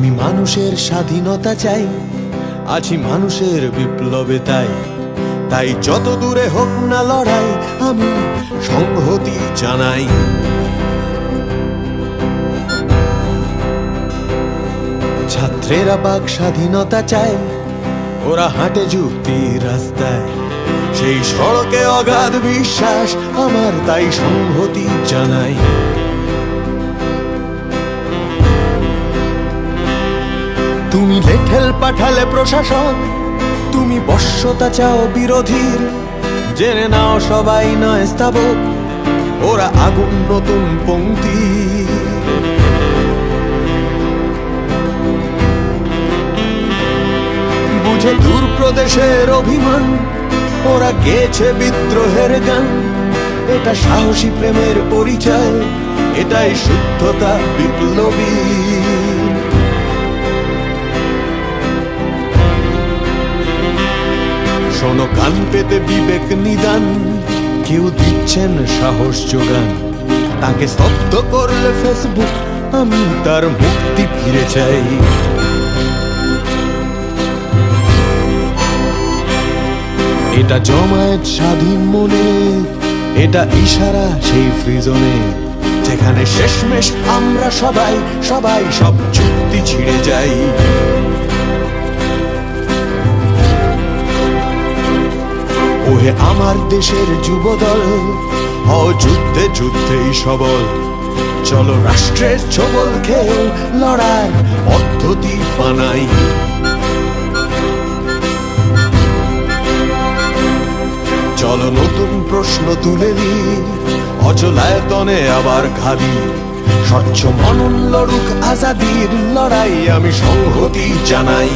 আমি মানুষের স্বাধীনতা চাই, আছি মানুষের বিপ্লবে, তাই তাই যত দূরে হোক না লড়াই, আমি সংহতি জানাই। ছাত্রেরা বাক স্বাধীনতা চায়, ওরা হাঁটে যুক্তির রাস্তায়, সেই সড়কে অগাধ বিশ্বাস আমার, তাই সংহতি জানাই। তুমি লেঠেল পাঠালে প্রশাসক, তুমি বশ্যতা চাও বিরোধীর, জেনে নাও সবাই নয় স্থাবক, ওরা আগুন নতুন পংক্তি। বুঝে দূর প্রদেশের অভিমান, ওরা গেছে বিদ্রোহের গান, এটা সাহসী প্রেমের পরিচয়, এটাই শুদ্ধতা বিপ্লবী। শোনো কান পেতে বিবেক নিদান, কেউ দিচ্ছেন সাহস যোগান, তাকে স্তব্ধ করলে ফেসবুক, আমি তার মুক্তি ফিরে চাই। এটা জমায়েত স্বাধীন মনে, এটা ইশারা সেই ফ্রিজনে, যেখানে শেষমেশ আমরা সবাই সবাই সব চুক্তি ছিঁড়ে যাই। ওহে আমার দেশের যুবদল, হও যুদ্ধে যুদ্ধেই সবল, চলো রাষ্ট্রের ছবল খেয়ে লড়ার পদ্ধতি বানাই। চলো নতুন প্রশ্ন তুলে দিই, অচলায়তনে আবার ঘাদি, স্বচ্ছ মনন লড়ুক আজাদির লড়াই, আমি সংহতি জানাই।